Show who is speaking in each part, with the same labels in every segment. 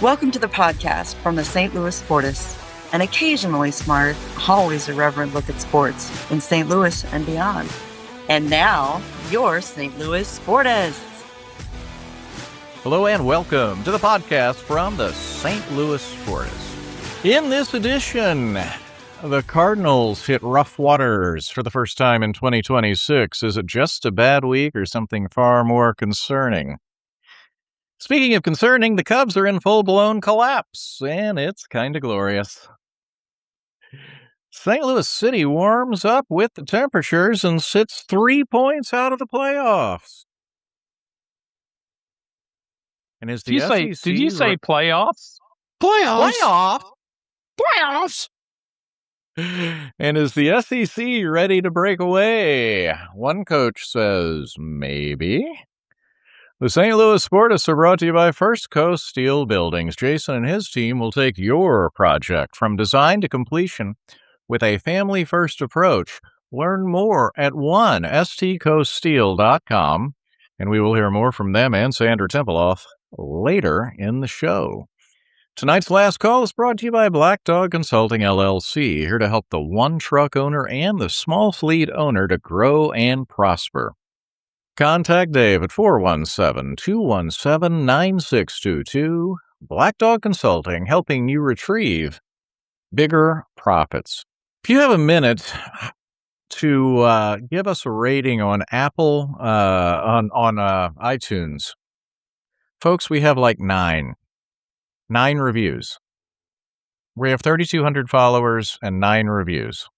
Speaker 1: Welcome to the podcast from the St. Louis Sportists, an occasionally smart, always irreverent look at sports in St. Louis and beyond. And now, your St. Louis Sportists.
Speaker 2: Hello and welcome to the podcast from the St. Louis Sportists. In this edition, the Cardinals hit rough waters for the first time in 2026. Is it just a bad week or something far more concerning? Speaking of concerning, the Cubs are in full-blown collapse, and it's kind of glorious. St. Louis City warms up with the temperatures and sits 3 points out of the playoffs. And is the SEC...
Speaker 3: Did you say playoffs?
Speaker 2: Playoffs?
Speaker 3: Playoffs!
Speaker 2: And is the SEC ready to break away? One coach says maybe. The St. Louis Sportists are brought to you by First Coast Steel Buildings. Jason and his team will take your project from design to completion with a family-first approach. Learn more at stcoaststeel.com, and we will hear more from them and Sandra Templeoff later in the show. Tonight's last call is brought to you by Black Dog Consulting, LLC, here to help the one-truck owner and the small fleet owner to grow and prosper. Contact Dave at 417-217-9622. Black Dog Consulting, helping you retrieve bigger profits. If you have a minute to give us a rating on Apple, on iTunes, folks, we have like nine reviews. We have 3,200 followers and 9 reviews.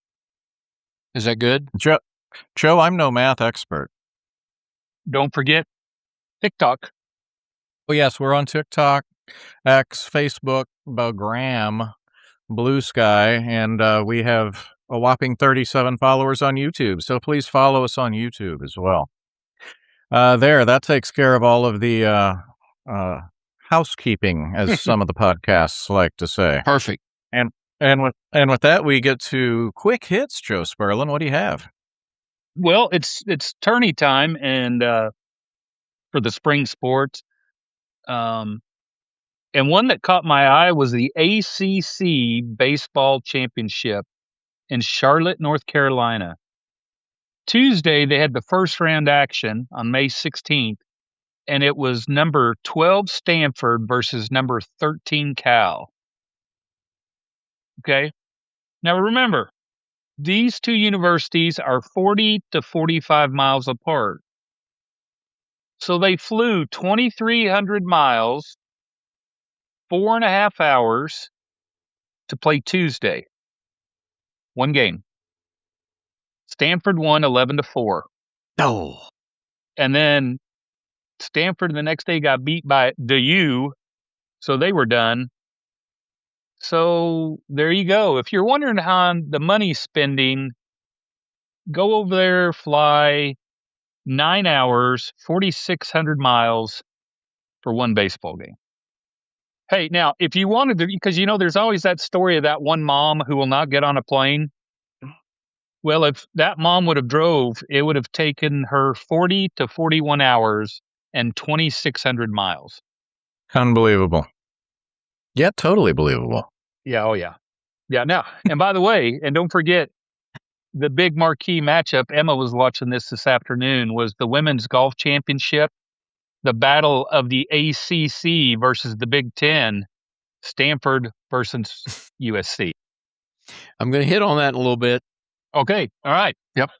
Speaker 3: Is that good?
Speaker 2: Joe, I'm no math expert.
Speaker 3: Don't forget TikTok.
Speaker 2: Oh, yes, we're on TikTok, X, Facebook, Gram, Blue Sky, and we have a whopping 37 followers on YouTube, so please follow us on YouTube as well. That takes care of all of the housekeeping, as some of the podcasts like to say.
Speaker 3: Perfect.
Speaker 2: And with that, we get to quick hits. Joe Sperlin, what do you have?
Speaker 3: Well, it's tourney time, and for the spring sports, and one that caught my eye was the ACC Baseball Championship in Charlotte, North Carolina. Tuesday, they had the first round action on May 16th, and it was number 12 Stanford versus number 13 Cal. Okay? Now remember, these two universities are 40 to 45 miles apart. So they flew 2,300 miles, 4.5 hours to play Tuesday. One game. Stanford won 11-4.
Speaker 2: No.
Speaker 3: And then Stanford the next day got beat by the U, so they were done. So there you go. If you're wondering how the money spending, go over there, fly 9 hours, 4,600 miles for one baseball game. Hey, now, if you wanted to, because there's always that story of that one mom who will not get on a plane. Well, if that mom would have drove, it would have taken her 40 to 41 hours and 2,600 miles.
Speaker 2: Unbelievable. Yeah, totally believable.
Speaker 3: Yeah, oh yeah. Yeah, now, and by the way, and don't forget, the big marquee matchup, Emma was watching this afternoon, was the Women's Golf Championship, the battle of the ACC versus the Big Ten, Stanford versus USC.
Speaker 4: I'm going to hit on that in a little bit.
Speaker 3: Okay, all right.
Speaker 4: Yep.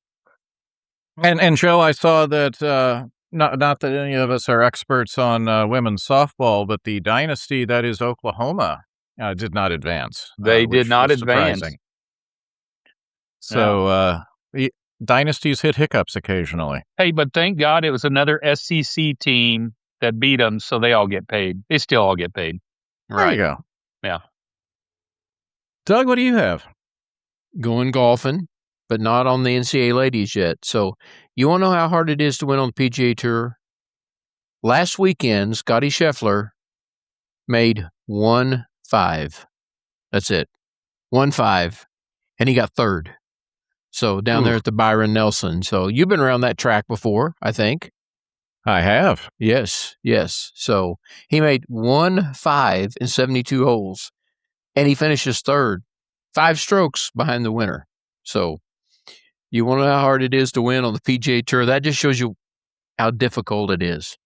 Speaker 2: And Joe, I saw that, not that any of us are experts on women's softball, but the dynasty that is Oklahoma did not advance.
Speaker 3: They did not advance.
Speaker 2: Surprising. So dynasties hit hiccups occasionally.
Speaker 3: Hey, but thank God it was another SEC team that beat them, so they all get paid. They still all get paid.
Speaker 2: There you go.
Speaker 3: Yeah.
Speaker 2: Doug, what do you have?
Speaker 4: Going golfing, but not on the NCAA ladies yet. So you want to know how hard it is to win on the PGA Tour? Last weekend, Scotty Scheffler made 1-5. That's it. 1-5. And he got third. So down there at the Byron Nelson. So you've been around that track before, I think.
Speaker 2: I have.
Speaker 4: Yes. So he made 1-5 in 72 holes, and he finishes third, 5 strokes behind the winner. So you want to know how hard it is to win on the PGA Tour? That just shows you how difficult it is.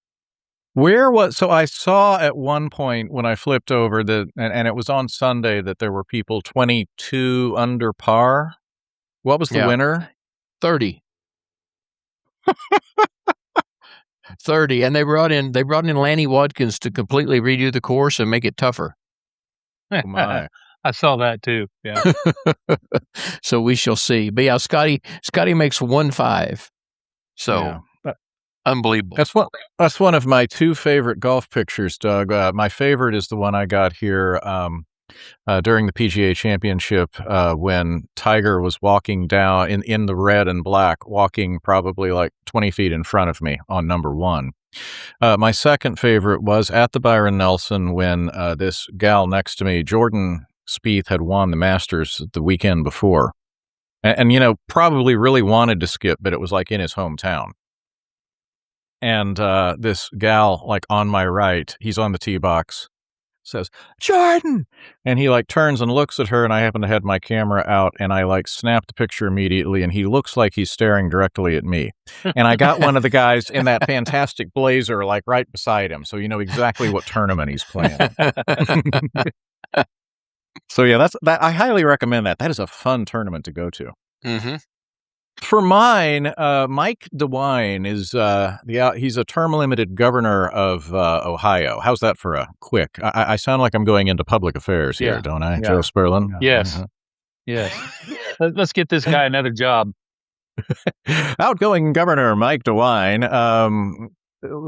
Speaker 2: So I saw at one point when I flipped over and it was on Sunday that there were people 22 under par. What was the winner?
Speaker 4: 30. 30, and they brought in Lanny Watkins to completely redo the course and make it tougher.
Speaker 2: Oh my.
Speaker 3: I saw that too. Yeah.
Speaker 4: So we shall see. But yeah, Scotty makes 1-5. So unbelievable.
Speaker 2: That's one of my 2 favorite golf pictures, Doug. My favorite is the one I got here during the PGA Championship when Tiger was walking down in the red and black, walking probably like 20 feet in front of me on number 1. My second favorite was at the Byron Nelson when this gal next to me, Jordan Spieth, had won the Masters the weekend before. And probably really wanted to skip, but it was like in his hometown. And this gal, like on my right, he's on the tee box, says, "Jordan!" And he like turns and looks at her, and I happen to have my camera out, and I like snap the picture immediately, and he looks like he's staring directly at me. And I got one of the guys in that fantastic blazer like right beside him, so you know exactly what tournament he's playing. So yeah, that I highly recommend that. That is a fun tournament to go to.
Speaker 4: Mm-hmm.
Speaker 2: For mine, Mike DeWine is he's a term-limited governor of Ohio. How's that for a quick? I sound like I'm going into public affairs here, don't I, Joe Sperlin?
Speaker 3: Yes. Yes. Let's get this guy another job.
Speaker 2: Outgoing Governor Mike DeWine,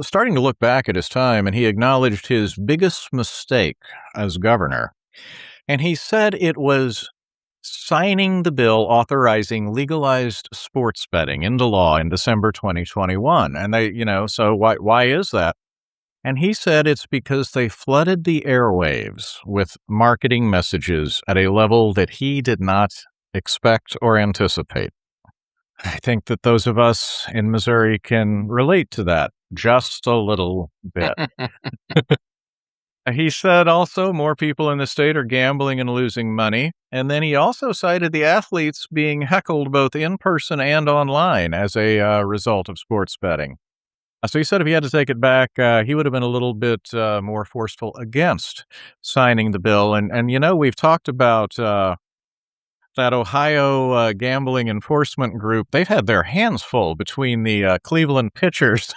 Speaker 2: starting to look back at his time, and he acknowledged his biggest mistake as governor. And he said it was signing the bill authorizing legalized sports betting into law in December 2021. And they, so why is that? And he said it's because they flooded the airwaves with marketing messages at a level that he did not expect or anticipate. I think that those of us in Missouri can relate to that just a little bit. He said also more people in the state are gambling and losing money. And then he also cited the athletes being heckled both in person and online as a result of sports betting. So he said if he had to take it back, he would have been a little bit more forceful against signing the bill. And we've talked about that Ohio gambling enforcement group. They've had their hands full between the Cleveland pitchers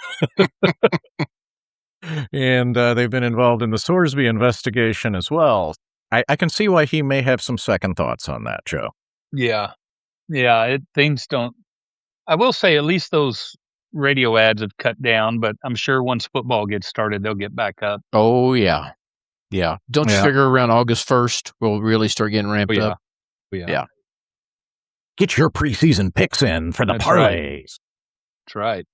Speaker 2: and they've been involved in the Sorsby investigation as well. I can see why he may have some second thoughts on that, Joe.
Speaker 3: Yeah. Things don't. I will say at least those radio ads have cut down, but I'm sure once football gets started, they'll get back up.
Speaker 4: Oh, yeah. Don't you figure around August 1st, we'll really start getting ramped up?
Speaker 3: Yeah.
Speaker 2: Get your preseason picks in for the parlays.
Speaker 3: That's right.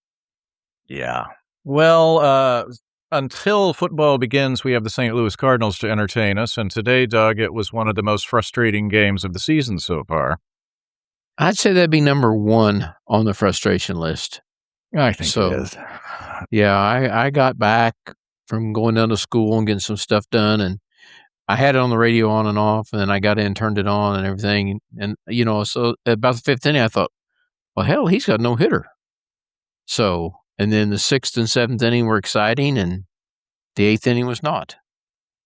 Speaker 2: Yeah. Well, until football begins, we have the St. Louis Cardinals to entertain us. And today, Doug, it was one of the most frustrating games of the season so far.
Speaker 4: I'd say that'd be number 1 on the frustration list.
Speaker 2: I think it is.
Speaker 4: Yeah, I got back from going down to school and getting some stuff done, and I had it on the radio on and off, and then I got in, turned it on and everything. And so about the 5th inning, I thought, well, hell, he's got no hitter. So, and then the 6th and 7th inning were exciting, and the 8th inning was not.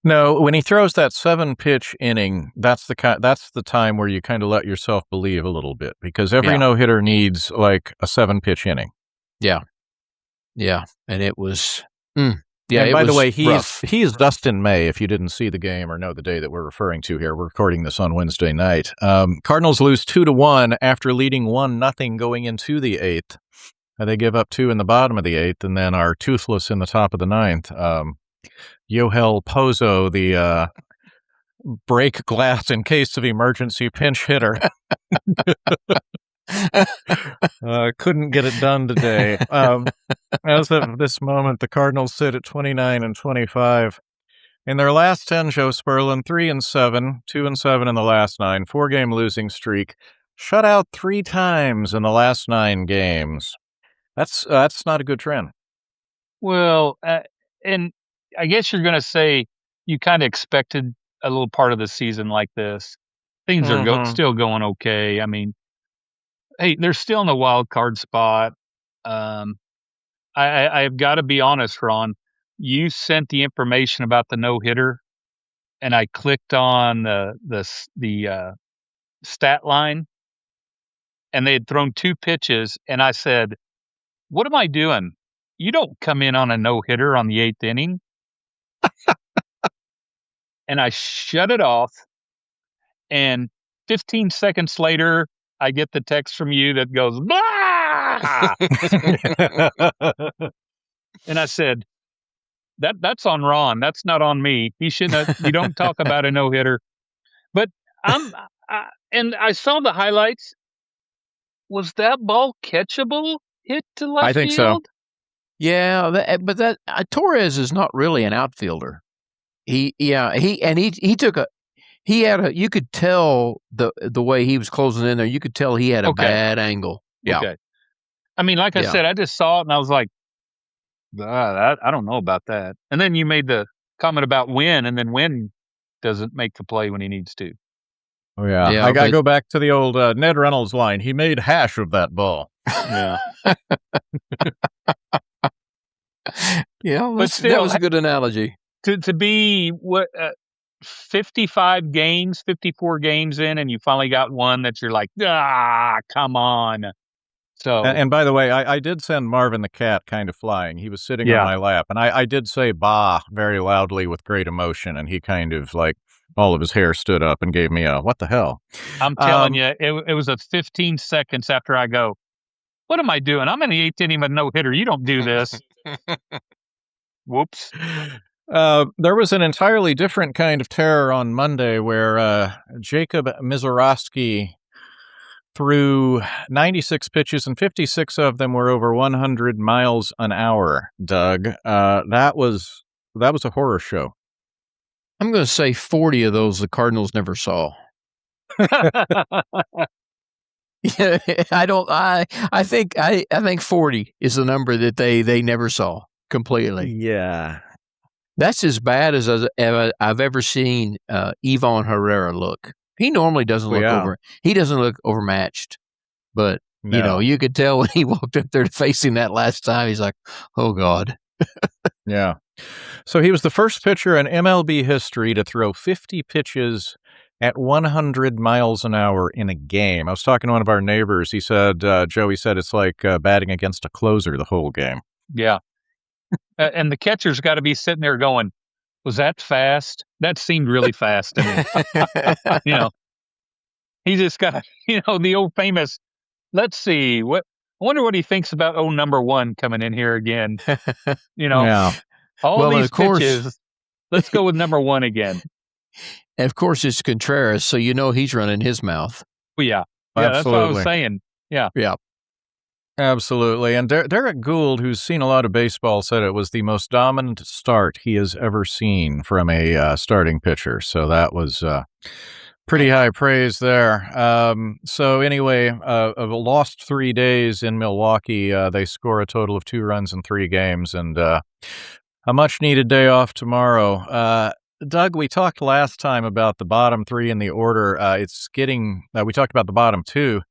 Speaker 2: No, when he throws that 7-pitch inning, that's the time where you kind of let yourself believe a little bit, because every no-hitter needs like a 7-pitch inning.
Speaker 4: Yeah, and it was.
Speaker 2: And by the way, he's Dustin May. If you didn't see the game or know the day that we're referring to here, we're recording this on Wednesday night. Cardinals lose 2-1 after leading 1-0 going into the 8th. They give up 2 in the bottom of the 8th, and then are toothless in the top of the 9th. Yohel Pozo, the break glass in case of emergency pinch hitter. Couldn't get it done today. As of this moment, the Cardinals sit at 29-25. In their last 10, Joe Sperlin, 3-7, 2-7 in the last 9, 4-game losing streak, shut out 3 times in the last 9 games. That's not a good trend.
Speaker 3: Well, and I guess you're going to say you kind of expected a little part of the season like this. Things are still going okay. I mean, hey, they're still in the wild card spot. Um, I've got to be honest, Ron. You sent the information about the no hitter, and I clicked on the stat line, and they had thrown 2 pitches, and I said, "What am I doing? You don't come in on a no hitter on the 8th inning." And I shut it off, and 15 seconds later, I get the text from you that goes, "Blah!" And I said, that's on Ron. That's not on me. He shouldn't have, you don't talk about a no-hitter. But and I saw the highlights. Was that ball catchable hit to left
Speaker 2: I think
Speaker 3: field?
Speaker 2: so.
Speaker 4: Yeah, but that Torres is not really an outfielder. He you could tell the way he was closing in there. You could tell he had a bad angle. Yeah.
Speaker 3: Okay. I mean, like I said, I just saw it and I was like, I don't know about that. And then you made the comment about Wynn, and then Wynn doesn't make the play when he needs to.
Speaker 2: Oh, yeah. I got to go back to the old Ned Reynolds line. He made hash of that ball.
Speaker 3: Yeah.
Speaker 4: Yeah, but still, that was a good analogy.
Speaker 3: To be 54 games in, and you finally got one that you're like, come on. So,
Speaker 2: and by the way, I did send Marvin the cat kind of flying. He was sitting on my lap, and I did say "bah" very loudly with great emotion, and he kind of like all of his hair stood up and gave me a "what the hell."
Speaker 3: I'm telling you, it was a 15 seconds after I go, what am I doing? I'm in the 8th inning with no hitter. You don't do this. Whoops.
Speaker 2: There was an entirely different kind of terror on Monday where Jacob Mizorowski threw 96 pitches, and 56 of them were over 100 miles an hour, Doug. That was a horror show.
Speaker 4: I'm going to say 40 of those the Cardinals never saw. Yeah, I think 40 is the number that they never saw completely.
Speaker 2: Yeah.
Speaker 4: That's as bad as I've ever seen Ivan Herrera look. He normally doesn't look he doesn't look overmatched, but you could tell when he walked up there facing that last time, he's like, oh God.
Speaker 2: Yeah. So he was the first pitcher in MLB history to throw 50 pitches at 100 miles an hour in a game. I was talking to one of our neighbors. He said, Joey said it's like batting against a closer the whole game.
Speaker 3: Yeah. And the catcher's got to be sitting there going, was that fast? That seemed really fast to me. He just got, the old famous, let's see, I wonder what he thinks about number 1 coming in here again.
Speaker 2: Yeah.
Speaker 3: All these pitches, let's go with number 1 again.
Speaker 4: And of course, it's Contreras, so he's running his mouth.
Speaker 3: Well, yeah. Yeah, that's what I was saying. Yeah.
Speaker 4: Yeah.
Speaker 2: Absolutely. And Derek Gould, who's seen a lot of baseball, said it was the most dominant start he has ever seen from a starting pitcher. So that was pretty high praise there. So anyway, of a lost 3 days in Milwaukee, they score a total of 2 runs in 3 games, and a much-needed day off tomorrow. Doug, we talked last time about the bottom 3 in the order. We talked about the bottom 2.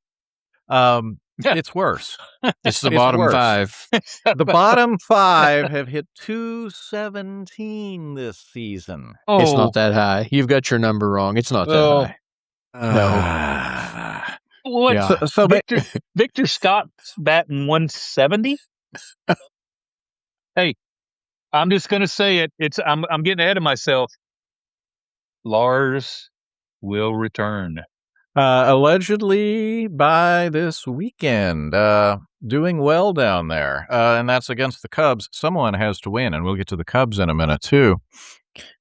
Speaker 2: It's worse.
Speaker 4: It's the bottom
Speaker 2: worse.
Speaker 4: 5.
Speaker 2: The bottom 5 have hit 217 this season.
Speaker 4: Oh. It's not that high. You've got your number wrong. It's not that high.
Speaker 3: No. What? Yeah. So Victor Scott's batting 170? Hey, I'm just going to say it. I'm getting ahead of myself. Lars will return.
Speaker 2: Allegedly by this weekend, doing well down there, and that's against the Cubs. Someone has to win, and we'll get to the Cubs in a minute, too.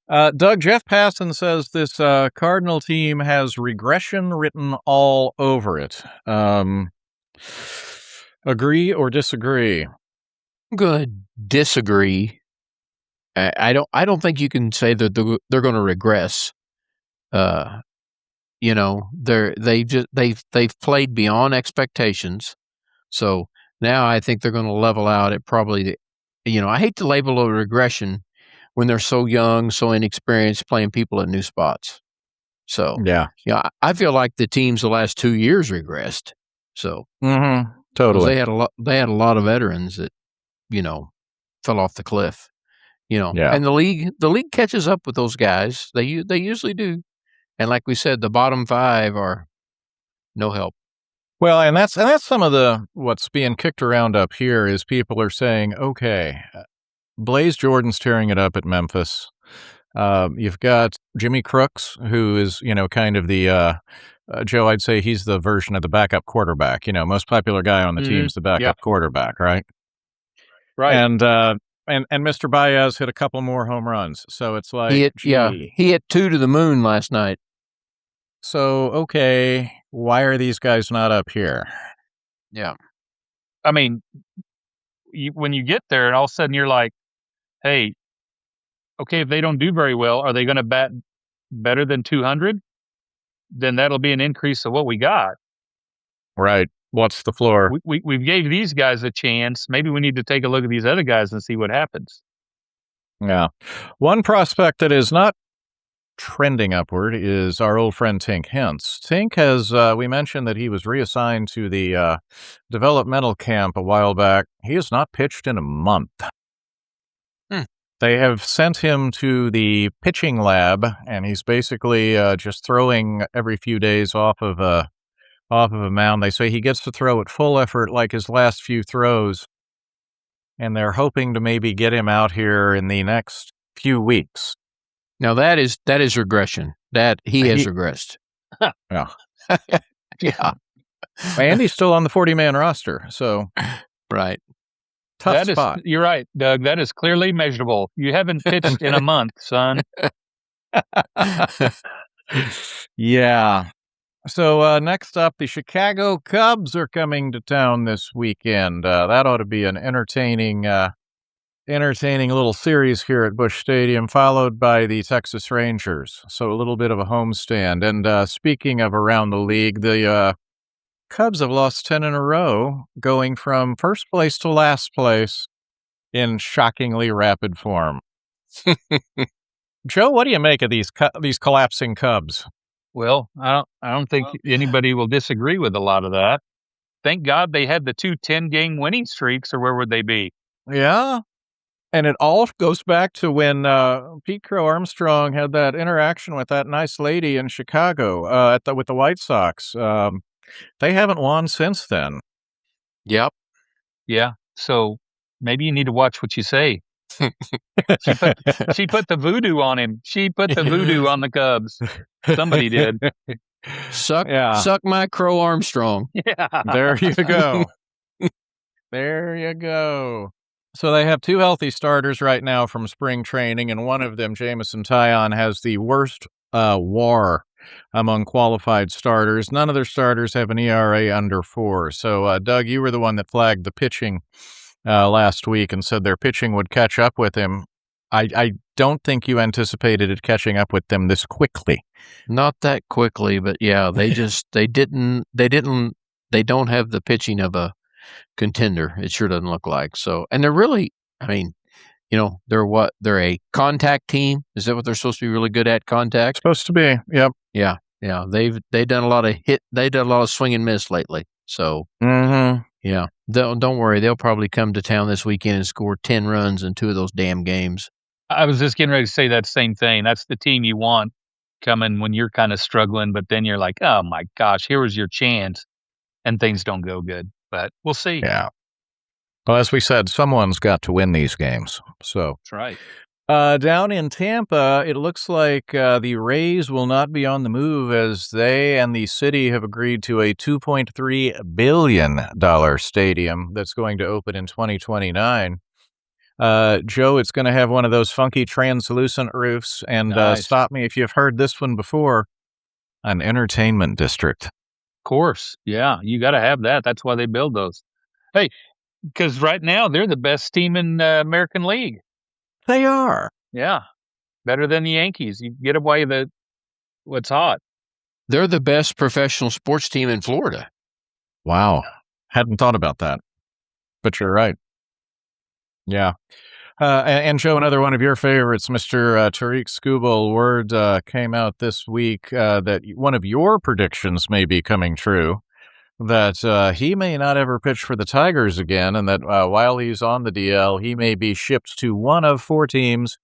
Speaker 2: Doug, Jeff Passan says this Cardinal team has regression written all over it. Agree or disagree?
Speaker 4: I'm going to disagree. I don't think you can say that they're going to regress. They've played beyond expectations. So now I think they're going to level out at probably I hate to label a regression when they're so young, so inexperienced, playing people at new spots. So,
Speaker 2: Yeah.
Speaker 4: I feel like the teams the last 2 years regressed. So,
Speaker 2: Totally.
Speaker 4: they had a lot of veterans that, fell off the cliff.
Speaker 2: Yeah.
Speaker 4: And the league catches up with those guys. They usually do. And like we said, the bottom 5 are no help.
Speaker 2: Well, and that's some of what's being kicked around up here is people are saying, okay, Blaze Jordan's tearing it up at Memphis. You've got Jimmy Crooks, who is, kind of the Joe, I'd say he's the version of the backup quarterback. Most popular guy on the team's the backup quarterback, right?
Speaker 3: Right.
Speaker 2: And Mr. Baez hit a couple more home runs. So it's like,
Speaker 4: he hit 2 to the moon last night.
Speaker 2: So, okay, why are these guys not up here?
Speaker 4: Yeah.
Speaker 3: I mean, when you get there and all of a sudden you're like, hey, okay, if they don't do very well, are they going to bat better than 200? Then that'll be an increase of what we got.
Speaker 2: Right. What's the floor?
Speaker 3: We gave these guys a chance. Maybe we need to take a look at these other guys and see what happens.
Speaker 2: Yeah. One prospect that is not trending upward is our old friend Tink Hintz. Tink has, we mentioned that he was reassigned to the developmental camp a while back. He has not pitched in a month. They have sent him to the pitching lab, and he's basically just throwing every few days off of a mound. They say he gets to throw at full effort like his last few throws, and they're hoping to maybe get him out here in the next few weeks.
Speaker 4: Now that is regression. That he has regressed.
Speaker 2: Yeah.
Speaker 4: Yeah.
Speaker 2: Andy's still on the 40-man roster, so
Speaker 4: right.
Speaker 2: tough spot.
Speaker 3: You're right, Doug. That is clearly measurable. You haven't pitched in a month, son.
Speaker 2: Yeah. So next up, the Chicago Cubs are coming to town this weekend. That ought to be an entertaining little series here at Busch Stadium, followed by the Texas Rangers. So a little bit of a homestand. And speaking of around the league, the Cubs have lost 10 in a row, going from first place to last place in shockingly rapid form. Joe, what do you make of these collapsing Cubs?
Speaker 3: Well, I don't think anybody will disagree with a lot of that. Thank God they had the 2 10-game winning streaks, or where would they be?
Speaker 2: Yeah. And it all goes back to when Pete Crow Armstrong had that interaction with that nice lady in Chicago with the White Sox. They haven't won since then.
Speaker 4: Yep.
Speaker 3: Yeah. So maybe you need to watch what you say. She put the voodoo on him. She put the voodoo on the Cubs. Somebody did.
Speaker 4: Suck my Crow Armstrong.
Speaker 3: Yeah.
Speaker 2: There you go. There you go. So they have 2 healthy starters right now from spring training, and one of them, Jamison Taillon, has the worst WAR among qualified starters. None of their starters have an ERA under 4. So, Doug, you were the one that flagged the pitching last week and said their pitching would catch up with him. I don't think you anticipated it catching up with them this quickly.
Speaker 4: Not that quickly, but yeah, they don't have the pitching of a contender. It sure doesn't look like. So, and they're really, they're a contact team. Is that what they're supposed to be really good at? Contact?
Speaker 2: Supposed to be. Yep.
Speaker 4: Yeah. Yeah. They've done a lot of swing and miss lately. So, yeah, don't worry. They'll probably come to town this weekend and score 10 runs in 2 of those damn games.
Speaker 3: I was just getting ready to say that same thing. That's the team you want coming when you're kind of struggling, but then you're like, oh my gosh, here was your chance, and things don't go good. But we'll see.
Speaker 2: Yeah. Well, as we said, someone's got to win these games. So
Speaker 3: that's right.
Speaker 2: Down in Tampa, it looks like the Rays will not be on the move as they and the city have agreed to a $2.3 billion stadium that's going to open in 2029. Joe, it's going to have one of those funky translucent roofs. And
Speaker 3: Nice.
Speaker 2: Stop me if you've heard this one before, an entertainment district.
Speaker 3: Of course. Yeah, you got to have that. That's why they build those. Hey, because right now they're the best team in the American League.
Speaker 2: They are.
Speaker 3: Yeah, better than the Yankees. You get away what's hot.
Speaker 4: They're the best professional sports team in Florida.
Speaker 2: Wow. Hadn't thought about that. But you're right. Yeah. And Joe, another one of your favorites, Mr. Tariq Skubal. Word came out this week that one of your predictions may be coming true, that he may not ever pitch for the Tigers again, and that while he's on the DL, he may be shipped to one of 4 teams.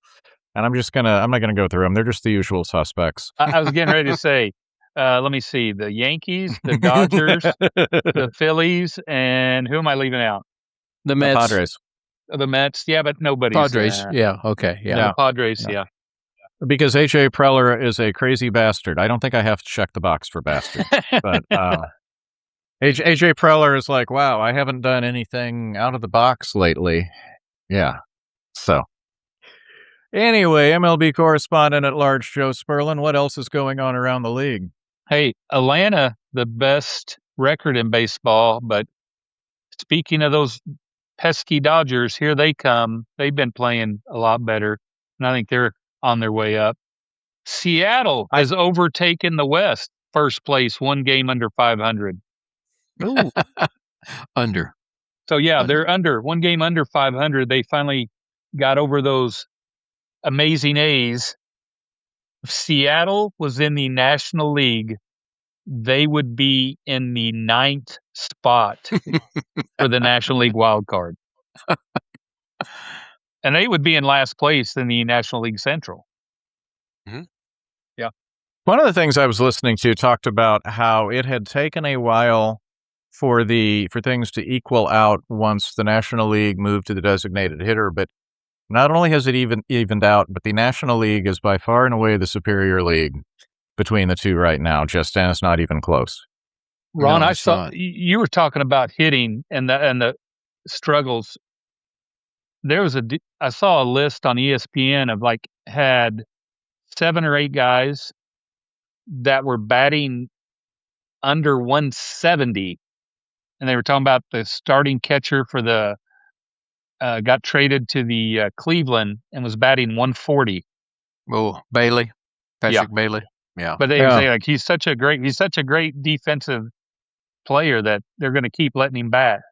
Speaker 2: And I'm not gonna go through them. They're just the usual suspects.
Speaker 3: I was getting ready to say, let me see, the Yankees, the Dodgers, the Phillies, and who am I leaving out?
Speaker 4: The Mets.
Speaker 2: Padres.
Speaker 3: The Mets, yeah, but nobody's
Speaker 4: Padres, yeah, okay, yeah.
Speaker 3: The Padres, yeah.
Speaker 2: Because A.J. Preller is a crazy bastard. I don't think I have to check the box for bastard. But A.J. Preller is like, wow, I haven't done anything out of the box lately. Yeah. So, anyway, MLB correspondent at large, Joe Sperlin, what else is going on around the league?
Speaker 3: Hey, Atlanta, the best record in baseball, but speaking of those pesky Dodgers, here they come. They've been playing a lot better, and I think they're on their way up. Seattle has overtaken the West, first place, 1 game under 500.
Speaker 4: Ooh. Under.
Speaker 3: So, yeah, they're under 1 game under 500. They finally got over those amazing A's. If Seattle was in the National League, they would be in the 9th spot for the National League wild card. And they would be in last place in the National League Central.
Speaker 5: Mm-hmm.
Speaker 3: Yeah.
Speaker 2: One of the things I was listening to talked about how it had taken a while for things to equal out once the National League moved to the designated hitter, but not only has it evened out, but the National League is by far and away the superior league between the two right now, and it's not even close.
Speaker 3: Ron,
Speaker 4: No,
Speaker 3: I
Speaker 4: it's
Speaker 3: saw
Speaker 4: not.
Speaker 3: you were talking about hitting and the struggles. I saw a list on ESPN of had 7 or 8 guys that were batting under 170, and they were talking about the starting catcher for the got traded to the Cleveland and was batting 140.
Speaker 4: Oh, Bailey. Patrick Bailey. Yeah.
Speaker 3: But they say he's such a great defensive player that they're going to keep letting him bat.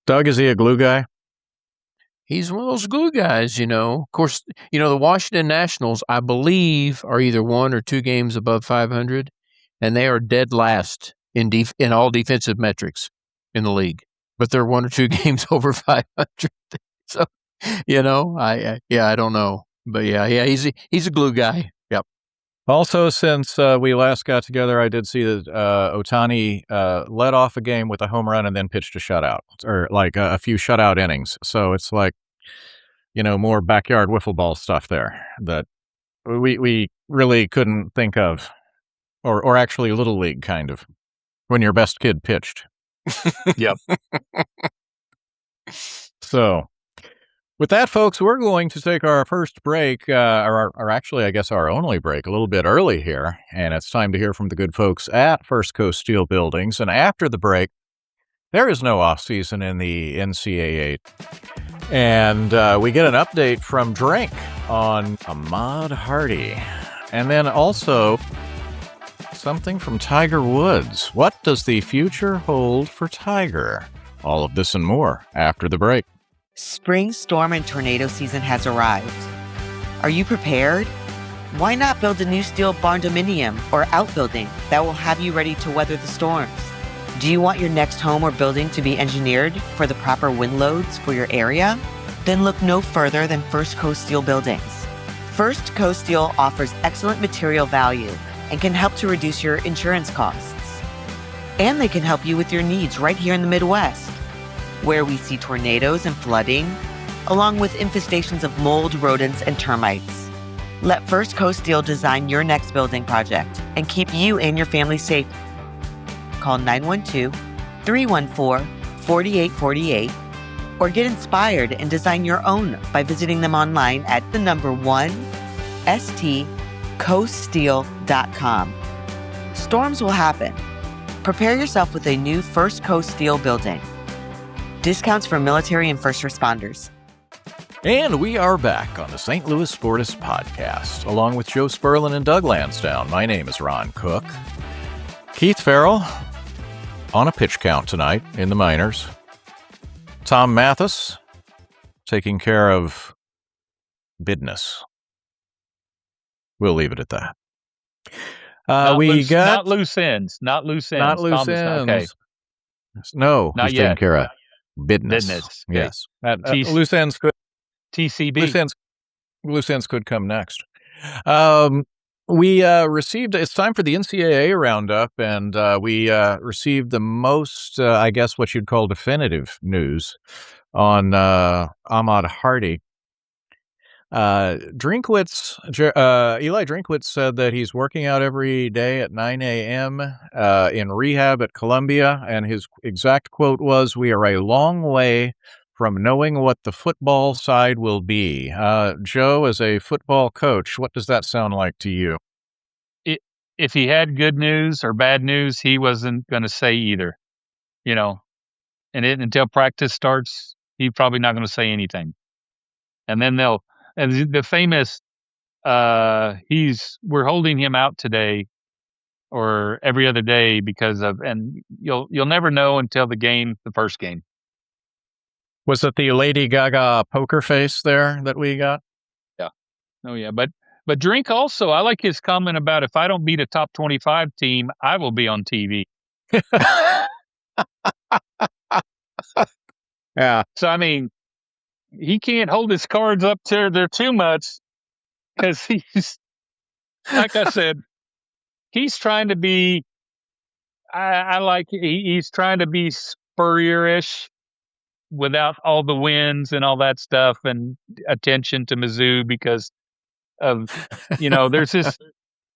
Speaker 2: Doug, is he a glue guy?
Speaker 4: He's one of those glue guys, Of course, the Washington Nationals, I believe, are either 1 or 2 games above 500, and they are dead last in all defensive metrics in the league. But they're 1 or 2 games over 500. So, I don't know. But yeah, he's a glue guy. Yep.
Speaker 2: Also, since we last got together, I did see that Ohtani led off a game with a home run and then pitched a shutout, or a few shutout innings. So it's more backyard wiffle ball stuff there that we really couldn't think of, or actually Little League kind of, when your best kid pitched.
Speaker 3: Yep.
Speaker 2: So, with that, folks, we're going to take our first break, or actually, I guess our only break, a little bit early here, and it's time to hear from the good folks at First Coast Steel Buildings. And after the break, there is no off-season in the NCAA. And we get an update from Drink on Ahmad Hardy. And then also something from Tiger Woods. What does the future hold for Tiger? All of this and more after the break.
Speaker 6: Spring storm and tornado season has arrived. Are you prepared? Why not build a new steel barn-dominium or outbuilding that will have you ready to weather the storms? Do you want your next home or building to be engineered for the proper wind loads for your area? Then look no further than First Coast Steel Buildings. First Coast Steel offers excellent material value and can help to reduce your insurance costs. And they can help you with your needs right here in the Midwest, where we see tornadoes and flooding, along with infestations of mold, rodents, and termites. Let First Coast Steel design your next building project and keep you and your family safe. Call 912-314-4848 or get inspired and design your own by visiting them online at 1stcoaststeel.com. Storms will happen. Prepare yourself with a new First Coast Steel building. Discounts for military and first responders.
Speaker 2: And we are back on the St. Louis Sportists Podcast, along with Joe Sperlin and Doug Lansdowne. My name is Ron Cook. Keith Farrell on a pitch count tonight in the minors. Tom Mathis taking care of business. We'll leave it at that.
Speaker 3: Not
Speaker 2: We
Speaker 3: loose,
Speaker 2: got
Speaker 3: not loose ends. Not loose ends.
Speaker 2: not loose
Speaker 3: Thomas,
Speaker 2: ends.
Speaker 3: okay.
Speaker 2: No,
Speaker 3: Not
Speaker 2: he's taking
Speaker 3: yet.
Speaker 2: care of business.
Speaker 3: Business. Okay.
Speaker 2: Yes,
Speaker 3: T-
Speaker 2: loose ends could
Speaker 3: TCB.
Speaker 2: loose ends could come next. We received. It's time for the NCAA roundup, and we received the most, I guess, what you'd call definitive news on Ahmad Hardy. Eli Drinkwitz said that he's working out every day at 9 a.m. In rehab at Columbia, and his exact quote was, "We are a long way from knowing what the football side will be." Joe, as a football coach, what does that sound like to you?
Speaker 3: If he had good news or bad news, he wasn't going to say either. And until practice starts, he's probably not going to say anything. And then the famous, we're holding him out today or every other day because of, and you'll never know until the first game.
Speaker 2: Was it the Lady Gaga poker face there that we got?
Speaker 3: Yeah. Oh yeah. But Drink also, I like his comment about, if I don't beat a top 25 team, I will be on TV.
Speaker 2: Yeah.
Speaker 3: So, I mean, he can't hold his cards up there too much because he's, like I said, he's trying to be, he's trying to be Spurrier-ish without all the wins and all that stuff and attention to Mizzou because of, there's this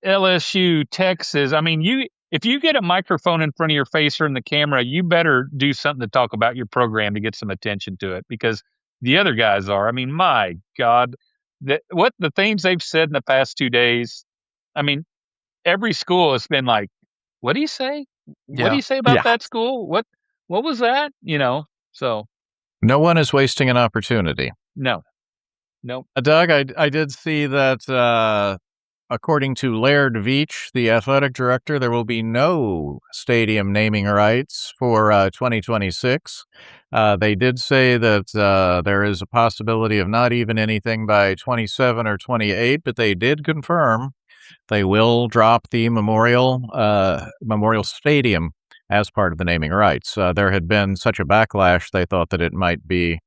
Speaker 3: LSU, Texas. I mean, if you get a microphone in front of your face or in the camera, you better do something to talk about your program to get some attention to it because the other guys are. I mean, my God, what the things they've said in the past 2 days. I mean, every school has been like, what do you say?
Speaker 4: Yeah.
Speaker 3: What do you say about that school? What was that? So.
Speaker 2: No one is wasting an opportunity.
Speaker 3: No.
Speaker 2: Doug, I did see that according to Laird Veach, the athletic director, there will be no stadium naming rights for 2026. They did say that there is a possibility of not even anything by 27 or 28, but they did confirm they will drop the Memorial Stadium as part of the naming rights. There had been such a backlash, they thought that it might be,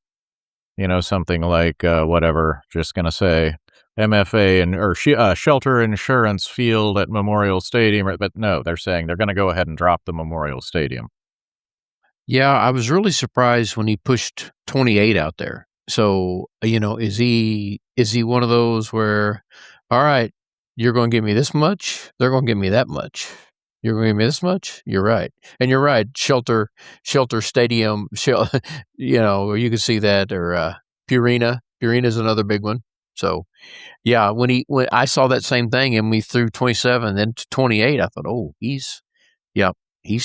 Speaker 2: something like whatever, just going to say MFA or Shelter Insurance Field at Memorial Stadium. But no, they're saying they're going to go ahead and drop the Memorial Stadium.
Speaker 4: Yeah, I was really surprised when he pushed 28 out there. So, is he one of those where, all right, you're going to give me this much, they're going to give me that much. You're going to give me this much? You're right. And you're right. Shelter Stadium, or you can see that, or Purina. Purina's another big one. So, yeah, when I saw that same thing and we threw 27, then to 28, I thought, oh, he's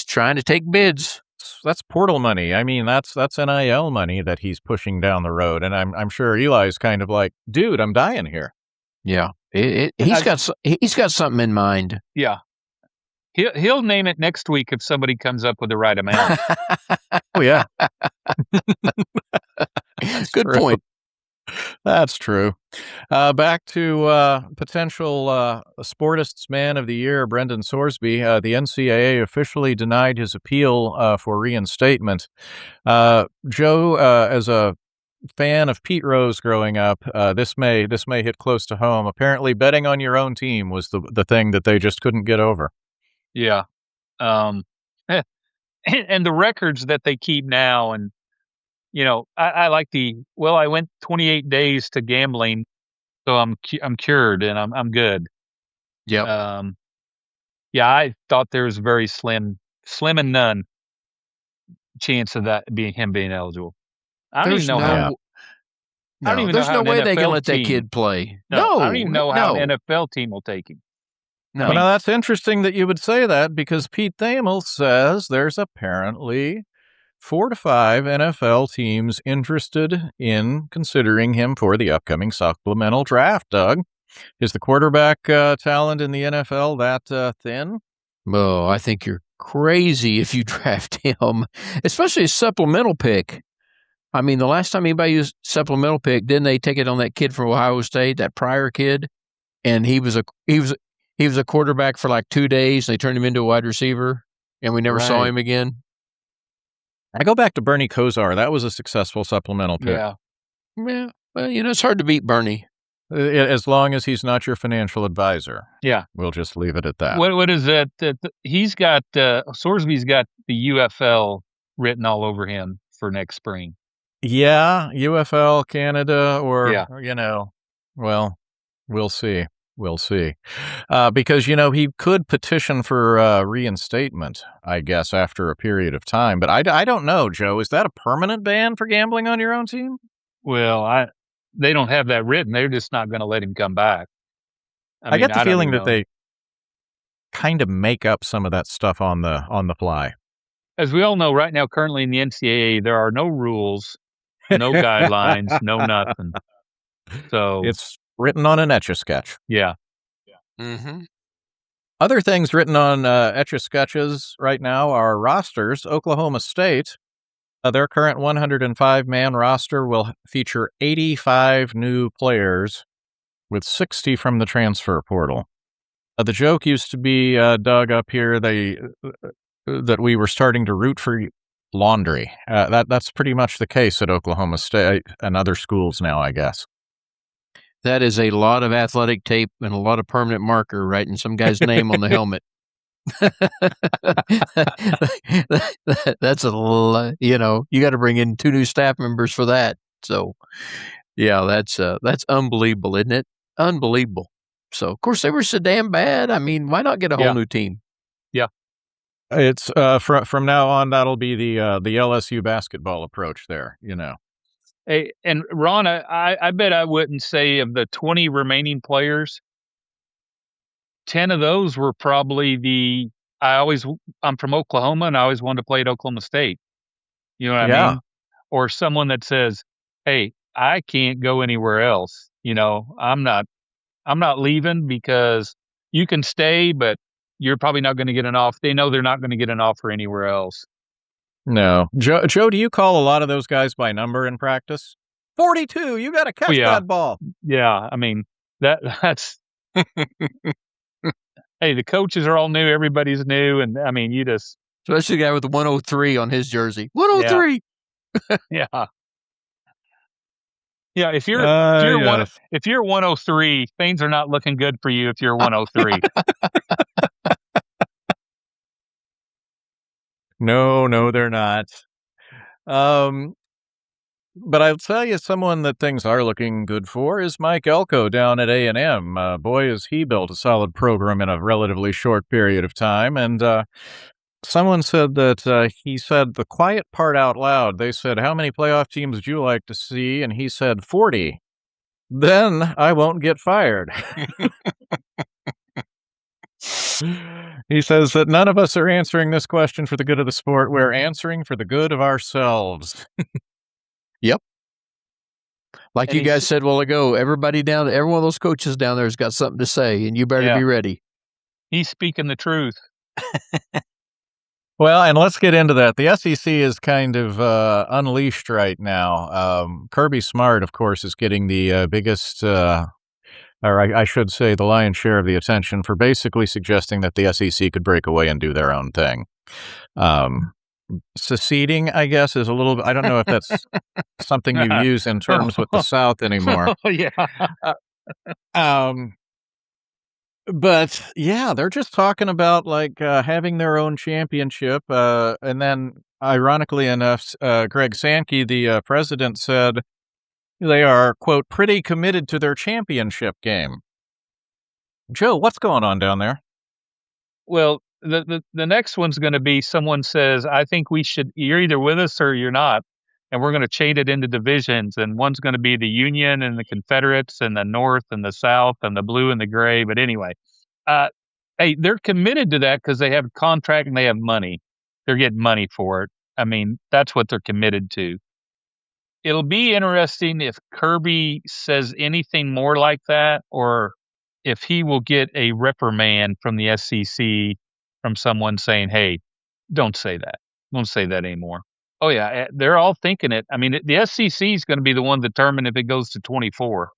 Speaker 4: trying to take bids.
Speaker 2: That's portal money. I mean, that's NIL money that he's pushing down the road. And I'm sure Eli's kind of like, dude, I'm dying here.
Speaker 4: Yeah. He's got something in mind.
Speaker 3: Yeah. He'll name it next week if somebody comes up with the right amount.
Speaker 2: Oh, yeah.
Speaker 4: Good point.
Speaker 2: That's true. Back to potential Sportists Man of the Year, Brendan Sorsby. The NCAA officially denied his appeal for reinstatement. Joe, as a fan of Pete Rose growing up, this may hit close to home. Apparently, betting on your own team was the thing that they just couldn't get over.
Speaker 3: Yeah. And the records that they keep now, and I like I went 28 days to gambling, so I'm cured and I'm good.
Speaker 4: Yeah.
Speaker 3: I thought there was very slim and none chance of that being eligible. I don't even know how.
Speaker 4: There's no way they can let that kid play. No,
Speaker 3: I don't even know how an NFL team will take him.
Speaker 2: No. Well, now that's interesting that you would say that because Pete Thamel says there's apparently 4 to 5 NFL teams interested in considering him for the upcoming supplemental draft, Doug. Is the quarterback talent in the NFL that thin?
Speaker 4: Well, I think you're crazy if you draft him, especially a supplemental pick. I mean, the last time anybody used supplemental pick, didn't they take it on that kid from Ohio State, that Pryor kid? And he was a quarterback for like 2 days. They turned him into a wide receiver, and we never saw
Speaker 2: Right.
Speaker 4: him again.
Speaker 2: I go back to Bernie Kosar. That was a successful supplemental pick.
Speaker 3: Yeah.
Speaker 4: Yeah, well, it's hard to beat Bernie.
Speaker 2: As long as he's not your financial advisor.
Speaker 3: Yeah.
Speaker 2: We'll just leave it at that.
Speaker 3: What is that? He's got Sorsby's got the UFL written all over him for next spring.
Speaker 2: Yeah, UFL, Canada, or,
Speaker 3: Yeah.
Speaker 2: well, we'll see. We'll see. Because, he could petition for reinstatement, I guess, after a period of time. But I don't know, Joe. Is that a permanent ban for gambling on your own team?
Speaker 3: Well, they don't have that written. They're just not going to let him come back.
Speaker 2: I get the feeling that they kind of make up some of that stuff on the fly.
Speaker 3: As we all know, right now, currently in the NCAA, there are no rules, no guidelines, no nothing. So
Speaker 2: It's written on an Etch-a-Sketch.
Speaker 3: yeah.
Speaker 4: Mm-hmm.
Speaker 2: Other things written on Etch-a-Sketches right now are rosters. Oklahoma State, their current 105-man roster will feature 85 new players, with 60 from the transfer portal. The joke used to be, Doug, up here, that we were starting to root for laundry. That's pretty much the case at Oklahoma State and other schools now, I guess.
Speaker 4: That is a lot of athletic tape and a lot of permanent marker writing some guy's name on the helmet. That's a little, you got to bring in 2 new staff members for that. So, yeah, that's unbelievable, isn't it? Unbelievable. So, of course, they were so damn bad. I mean, why not get a whole new team?
Speaker 3: Yeah.
Speaker 2: It's from now on, that'll be the LSU basketball approach there,
Speaker 3: Hey, and Ron, I bet I wouldn't say of the 20 remaining players, 10 of those were probably I'm from Oklahoma and I always wanted to play at Oklahoma State. You know what I mean? Or someone that says, hey, I can't go anywhere else. I'm not leaving because you can stay, but you're probably not going to get an offer. They know they're not going to get an offer anywhere else.
Speaker 2: No. Joe, do you call a lot of those guys by number in practice? 42, you got to catch that ball.
Speaker 3: Yeah, I mean, that's... Hey, the coaches are all new. Everybody's new. And, I mean, you just...
Speaker 4: Especially the guy with the 103 on his jersey. 103!
Speaker 3: Yeah. Yeah, if you're if you're 103, things are not looking good for you if you're 103.
Speaker 2: No, they're not. But I'll tell you, someone that things are looking good for is Mike Elko down at A&M. Boy, has he built a solid program in a relatively short period of time. And someone said that he said the quiet part out loud. They said, how many playoff teams would you like to see? And he said 40. Then I won't get fired. He says that none of us are answering this question for the good of the sport. We're answering for the good of ourselves.
Speaker 4: Yep. Like
Speaker 3: And
Speaker 4: you guys said a while ago, every one of those coaches down there has got something to say, and you better be ready.
Speaker 3: He's speaking the truth.
Speaker 2: Well, and let's get into that. The SEC is kind of unleashed right now. Kirby Smart, of course, is getting the biggest, or I should say the lion's share of the attention for basically suggesting that the SEC could break away and do their own thing. Seceding, I guess, is a little bit, I don't know if that's something you use in terms with the South anymore.
Speaker 3: Yeah.
Speaker 2: But yeah, they're just talking about having their own championship. And then ironically enough, Greg Sankey, the president, said they are, quote, pretty committed to their championship game. Joe, what's going on down there?
Speaker 3: Well, the next one's going to be someone says, I think you're either with us or you're not. And we're going to chain it into divisions. And one's going to be the Union and the Confederates and the North and the South and the blue and the gray. But anyway, hey, they're committed to that because they have a contract and they have money. They're getting money for it. I mean, that's what they're committed to. It'll be interesting if Kirby says anything more like that, or if he will get a reprimand from the SEC from someone saying, hey, don't say that. Don't say that anymore. Oh yeah, they're all thinking it. I mean, the SEC is going to be the one to determine if it goes to 24,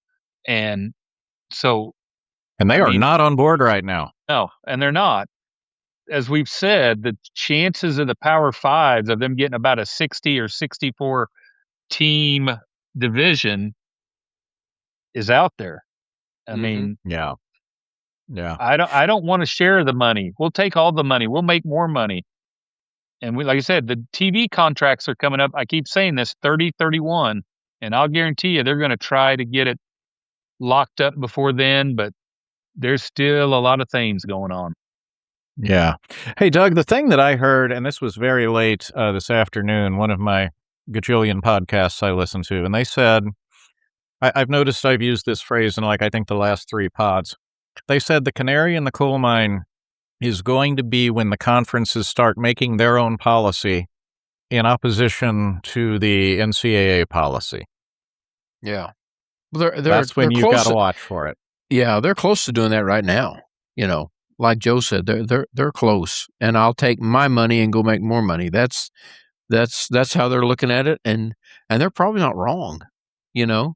Speaker 3: and so
Speaker 2: And they are not on board right now.
Speaker 3: No, and they're not. As we've said, the chances of the Power Fives of them getting about a 60 or 64 team division is out there. I mean,
Speaker 2: yeah.
Speaker 3: I don't want to share the money. We'll take all the money. We'll make more money. And like I said, the TV contracts are coming up. I keep saying this 30-31, and I'll guarantee you they're going to try to get it locked up before then, but there's still a lot of things going on.
Speaker 2: Yeah. Hey, Doug, the thing that I heard, and this was very late this afternoon, one of my gajillion podcasts I listen to, and they said, I've noticed I've used this phrase in I think the last 3 pods. They said the canary in the coal mine is going to be when the conferences start making their own policy in opposition to the NCAA policy.
Speaker 4: Yeah. Well,
Speaker 2: that's when you've got to watch for it.
Speaker 4: Yeah, they're close to doing that right now. Like Joe said, they're close, and I'll take my money and go make more money. That's how they're looking at it, and they're probably not wrong. You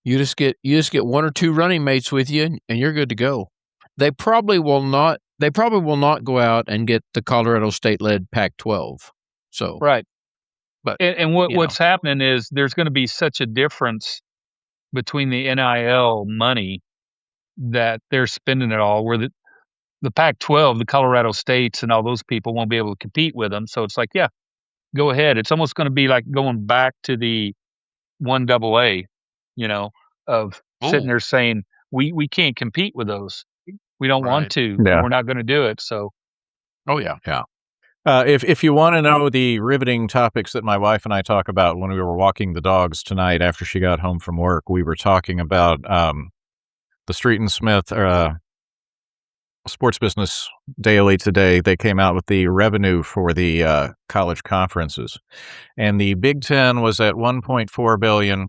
Speaker 4: just get 1 or 2 running mates with you, and you're good to go. They probably will not go out and get the Colorado State-led Pac-12. So
Speaker 3: right,
Speaker 4: but
Speaker 3: what's happening is there's going to be such a difference between the NIL money that they're spending it all, where the Pac-12, the Colorado States, and all those people won't be able to compete with them. So it's like, yeah, go ahead. It's almost going to be like going back to the 1AA, of sitting there saying we can't compete with those. We don't want to.
Speaker 2: Yeah.
Speaker 3: We're not going to do it. So,
Speaker 2: yeah. If you want to know the riveting topics that my wife and I talk about when we were walking the dogs tonight after she got home from work, we were talking about the Street and Smith Sports Business Daily today. They came out with the revenue for the college conferences, and the Big Ten was at $1.4 billion.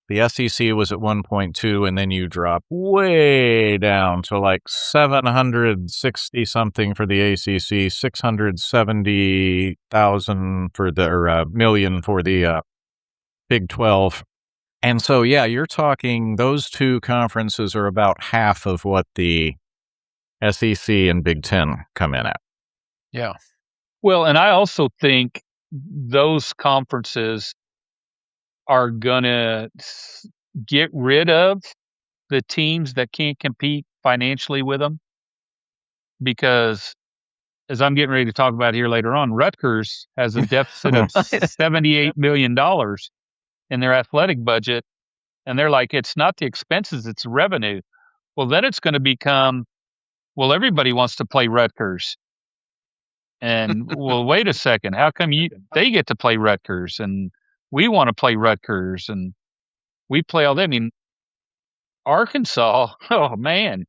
Speaker 2: The SEC was at 1.2, and then you drop way down to 760 something for the ACC, 670,000 for the million for the Big 12. And so, yeah, you're talking those 2 conferences are about half of what the SEC and Big Ten come in at.
Speaker 4: Yeah.
Speaker 3: Well, and I also think those conferences are going to get rid of the teams that can't compete financially with them, because as I'm getting ready to talk about here later on, Rutgers has a deficit of $78 million in their athletic budget. And they're like, it's not the expenses, it's revenue. Well, then it's going to become, well, everybody wants to play Rutgers. And well, wait a second, how come they get to play Rutgers and we want to play Rutgers and we play all that? I mean, Arkansas, oh man,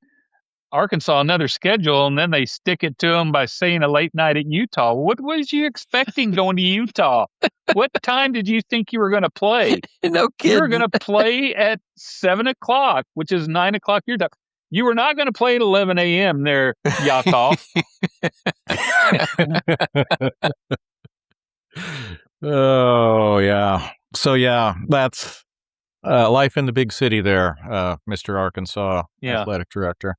Speaker 3: Arkansas, another schedule, and then they stick it to them by saying a late night at Utah. What was you expecting going to Utah? What time did you think you were going to play?
Speaker 4: No kidding.
Speaker 3: You were going to play at 7 o'clock, which is 9 o'clock your time. You were not going to play at 11 a.m. there, Yakov.
Speaker 2: Oh, yeah. So, yeah, that's life in the big city there, Mr. Arkansas athletic director.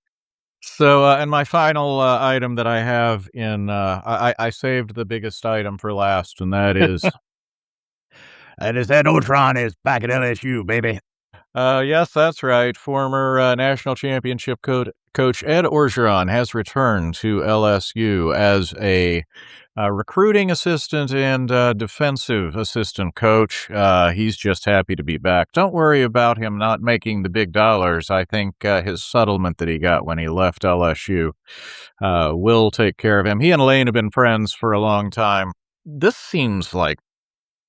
Speaker 2: So, and my final item that I have in, I saved the biggest item for last, and that is, that Orgeron is back at LSU, baby. Yes, that's right. Former national championship coach Ed Orgeron has returned to LSU as a recruiting assistant and defensive assistant coach. He's just happy to be back. Don't worry about him not making the big dollars. I think his settlement that he got when he left LSU will take care of him. He and Elaine have been friends for a long time. This seems like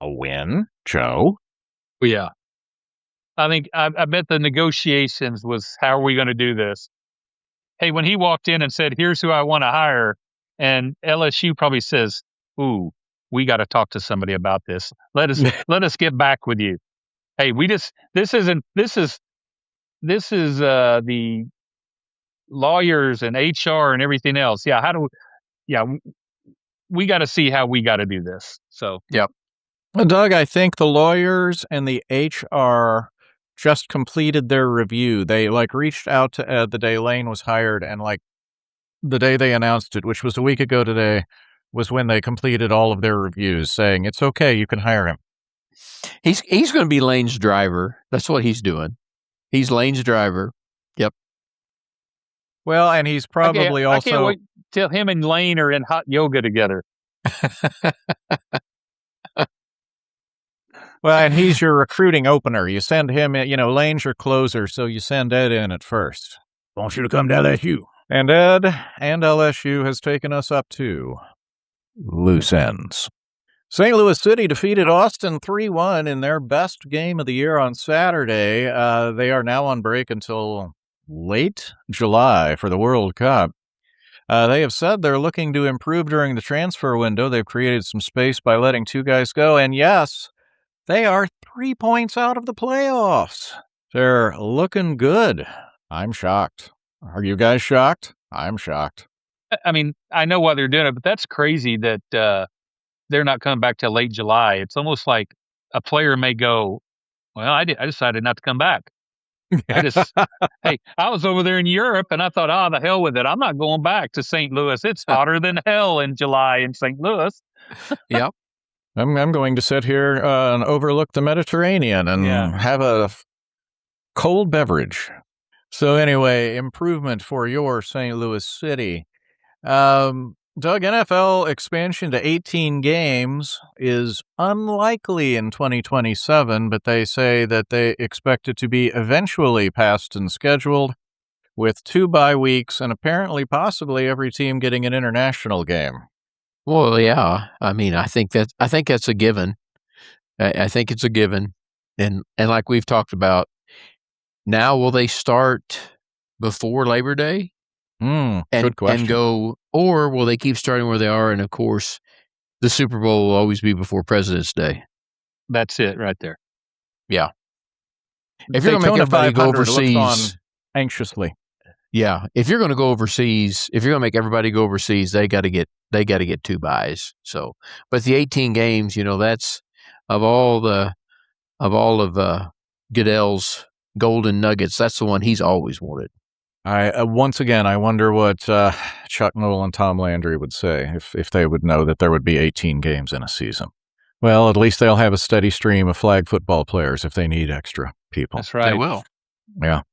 Speaker 2: a win, Joe.
Speaker 3: Yeah. I bet the negotiations was, how are we going to do this? Hey, when he walked in and said, here's who I want to hire, and LSU probably says, ooh, we got to talk to somebody about this. Let us get back with you. Hey, this is the lawyers and HR and everything else. Yeah. We got to see how we got to do this. So,
Speaker 4: yep.
Speaker 2: Doug, I think the lawyers and the HR just completed their review. They reached out to Ed the day Lane was hired, and the day they announced it, which was a week ago today, was when they completed all of their reviews, saying it's okay, you can hire him.
Speaker 4: He's going to be Lane's driver. That's what he's doing. He's Lane's driver. Yep.
Speaker 2: Well, and he's probably
Speaker 3: I
Speaker 2: also.
Speaker 3: can't wait till him and Lane are in hot yoga together.
Speaker 2: Well, and he's your recruiting opener. You send him in, Lane's your closer, so you send Ed in at first. Want you to come to LSU. And Ed and LSU has taken us up to loose ends. St. Louis City defeated Austin 3-1 in their best game of the year on Saturday. They are now on break until late July for the World Cup. They have said they're looking to improve during the transfer window. They've created some space by letting 2 guys go. And yes, they are 3 points out of the playoffs. They're looking good. I'm shocked. Are you guys shocked? I'm shocked.
Speaker 3: I mean, I know why they're doing it, but that's crazy that they're not coming back till late July. It's almost like a player may go, well, I decided not to come back. Hey, I was over there in Europe and I thought, the hell with it. I'm not going back to St. Louis. It's hotter than hell in July in St. Louis.
Speaker 4: Yep.
Speaker 2: I'm going to sit here and overlook the Mediterranean and have a cold beverage. So anyway, improvement for your St. Louis City. Doug, NFL expansion to 18 games is unlikely in 2027, but they say that they expect it to be eventually passed and scheduled with 2 bye weeks and apparently possibly every team getting an international game.
Speaker 4: Well, yeah. I mean, I think that's a given. I think it's a given. And like we've talked about, now will they start before Labor Day?
Speaker 2: Good question.
Speaker 4: And go, or will they keep starting where they are? And of course, the Super Bowl will always be before President's Day.
Speaker 3: That's it right there.
Speaker 4: Yeah. If you're going to make everybody go overseas,
Speaker 2: anxiously.
Speaker 4: Yeah. If you're going to go overseas, if you're going to make everybody go overseas, they got to get 2 byes. So, but the 18 games, that's of all of Goodell's golden nuggets, that's the one he's always wanted.
Speaker 2: Once again, I wonder what Chuck Noll and Tom Landry would say if they would know that there would be 18 games in a season. Well, at least they'll have a steady stream of flag football players if they need extra people.
Speaker 3: That's right.
Speaker 4: They will.
Speaker 2: Yeah.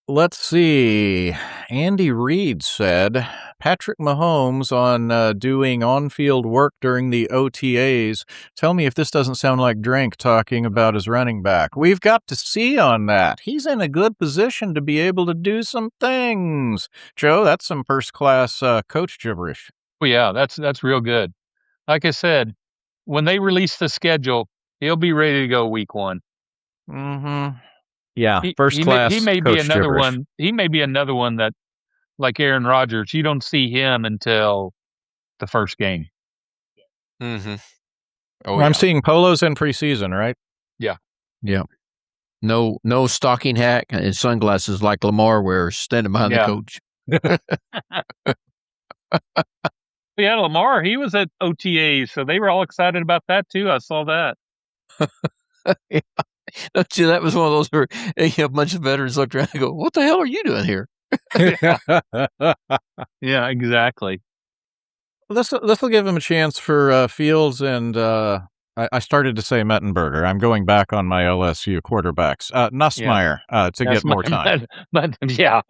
Speaker 2: Let's see. Andy Reid said Patrick Mahomes on doing on-field work during the OTAs. Tell me if this doesn't sound like Drink talking about his running back. We've got to see on that. He's in a good position to be able to do some things. Joe, that's some first-class coach gibberish.
Speaker 3: Well, yeah, that's real good. Like I said, when they release the schedule, he'll be ready to go week 1.
Speaker 2: Mm-hmm. Yeah, first class.
Speaker 3: He may
Speaker 2: coach
Speaker 3: be another
Speaker 2: gibberish.
Speaker 3: one. He may be another one that, like Aaron Rodgers, you don't see him until the first game.
Speaker 4: Mm-hmm.
Speaker 2: I'm seeing polos in preseason, right?
Speaker 3: Yeah.
Speaker 4: Yeah. No stocking hat and sunglasses like Lamar wears standing behind the coach.
Speaker 3: Yeah, Lamar, he was at OTA, so they were all excited about that too. I saw that.
Speaker 4: Yeah. Don't you? That was one of those where a bunch of veterans looked around and go, "What the hell are you doing here?"
Speaker 3: Yeah, exactly.
Speaker 2: This will give him a chance for Fields and I started to say Mettenberger. I'm going back on my LSU quarterbacks. Nussmeier to get more time.
Speaker 3: But yeah.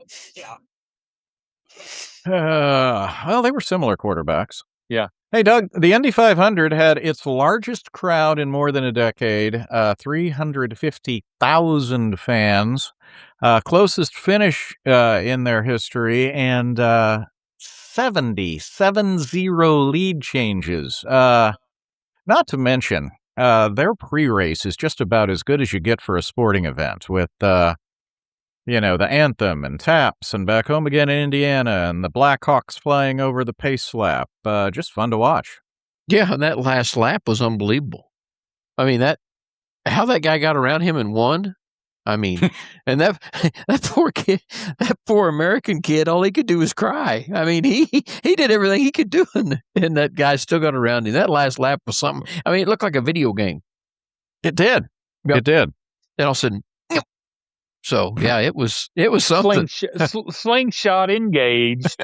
Speaker 2: Well, they were similar quarterbacks.
Speaker 3: Yeah.
Speaker 2: Hey, Doug, the Indy 500 had its largest crowd in more than a decade, 350,000 fans, closest finish in their history, and 70 lead changes. Not to mention, their pre-race is just about as good as you get for a sporting event with, the anthem and taps and back home again in Indiana and the Blackhawks flying over the pace lap. Just fun to watch.
Speaker 4: Yeah, and that last lap was unbelievable. I mean, how that guy got around him and won I mean, and that poor kid, that poor American kid, all he could do was cry. I mean, he did everything he could do, and that guy still got around him. That last lap was something. I mean, it looked like a video game.
Speaker 2: It did.
Speaker 4: Yep.
Speaker 2: It did.
Speaker 4: Then all of a sudden, so yeah, it was something.
Speaker 3: Slingshot Engaged.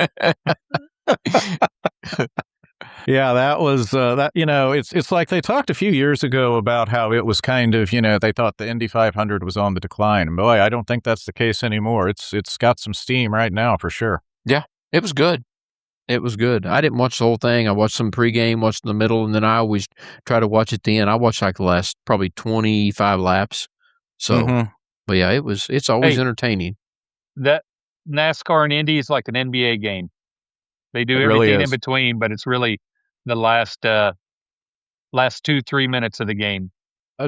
Speaker 2: Yeah, that was that. It's like they talked a few years ago about how it was kind of, they thought the Indy 500 was on the decline. And boy, I don't think that's the case anymore. It's got some steam right now for sure.
Speaker 4: Yeah, it was good. It was good. I didn't watch the whole thing. I watched some pregame, watched the middle, and then I always try to watch at the end. I watched like the last probably 25 laps. So, but yeah, it's always entertaining.
Speaker 3: That NASCAR and Indy is like an NBA game. They do everything
Speaker 2: really
Speaker 3: in between, but it's really the last 2-3 minutes of the game.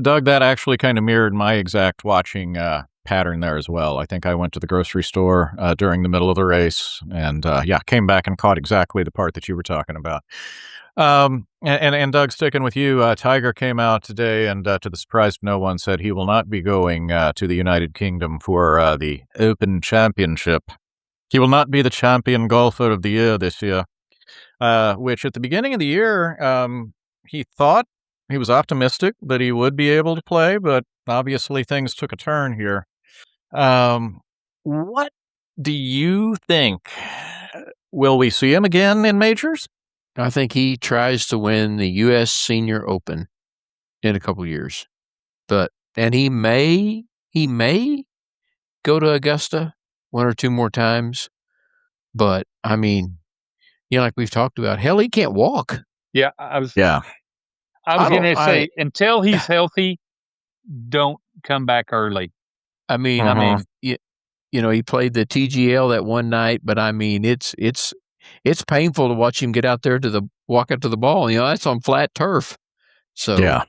Speaker 2: Doug, that actually kind of mirrored my exact watching pattern there as well. I think I went to the grocery store during the middle of the race and came back and caught exactly the part that you were talking about. And Doug, sticking with you, Tiger came out today and to the surprise of no one said he will not be going to the United Kingdom for the Open Championship. He will not be the champion golfer of the year this year, which at the beginning of the year, he thought he was optimistic that he would be able to play, but obviously things took a turn here. What do you think? Will we see him again in majors?
Speaker 4: I think he tries to win the U.S. Senior Open in a couple years, and he may go to Augusta 1 or 2 more times. But I mean, like we've talked about, hell, he can't walk.
Speaker 3: Yeah, I was
Speaker 2: going
Speaker 3: to say until he's healthy, don't come back early.
Speaker 4: I mean, he played the TGL that one night, but I mean, it's painful to watch him get out there walk up to the ball. That's on flat turf. So
Speaker 2: yeah.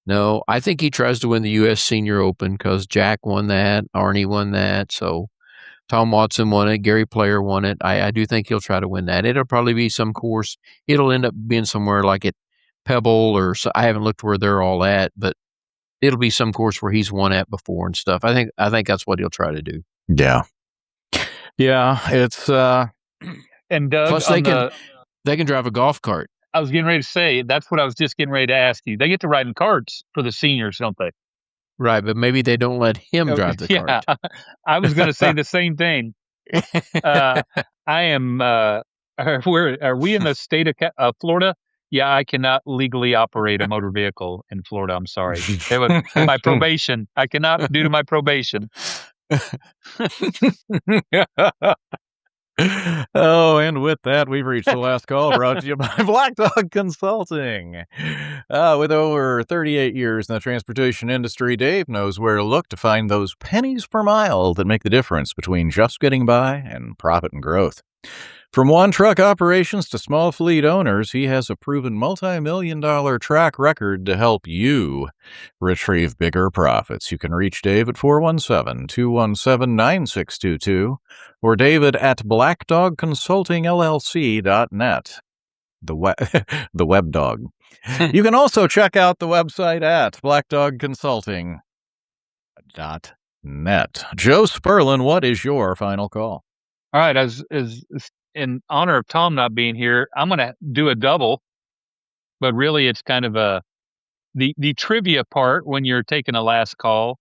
Speaker 4: No, I think he tries to win the U.S. Senior Open because Jack won that, Arnie won that, so Tom Watson won it, Gary Player won it. I do think he'll try to win that. It'll probably be some course. It'll end up being somewhere like at Pebble or I haven't looked where they're all at, but it'll be some course where he's won at before and stuff. I think that's what he'll try to do.
Speaker 2: Yeah. Yeah, it's
Speaker 3: and Doug,
Speaker 4: plus they can drive a golf cart.
Speaker 3: I was getting ready to say, that's what I was just getting ready to ask you. They get to ride in carts for the seniors, don't they?
Speaker 4: Right, but maybe they don't let him drive the cart.
Speaker 3: I was going to say the same thing. I am, are we in the state of Florida? Yeah, I cannot legally operate a motor vehicle in Florida. I'm sorry. It was my probation. I cannot due to my probation.
Speaker 2: Oh, and with that, we've reached the last call brought to you by Black Dog Consulting. With over 38 years in the transportation industry, Dave knows where to look to find those pennies per mile that make the difference between just getting by and profit and growth. From one-truck operations to small fleet owners, he has a proven multi-million-dollar track record to help you retrieve bigger profits. You can reach Dave at 417-217-9622 or David at blackdogconsultingllc.net, the web dog. You can also check out the website at blackdogconsulting.net. Joe Sperlin, what is your final call?
Speaker 3: All right, as in honor of Tom not being here, I'm going to do a double, but really it's kind of the trivia part when you're taking a last call.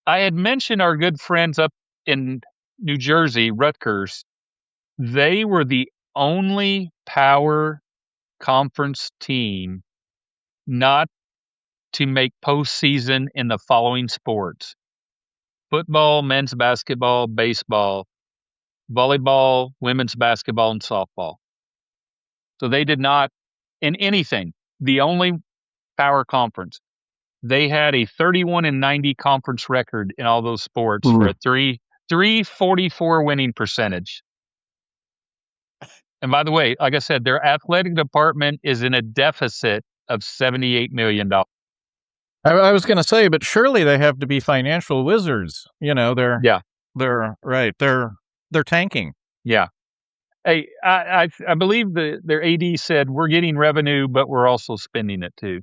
Speaker 3: I had mentioned our good friends up in New Jersey, Rutgers. They were the only power conference team not to make postseason in the following sports: football, men's basketball, baseball, volleyball, women's basketball, and softball. So they did not, in anything, the only power conference. They had a 31-90 conference record in all those sports for a 344 winning percentage. And by the way, like I said, their athletic department is in a deficit of $78 million.
Speaker 2: I was going to say, but surely they have to be financial wizards. They're right. They're tanking.
Speaker 3: Yeah. Hey, I believe their AD said we're getting revenue, but we're also spending it too.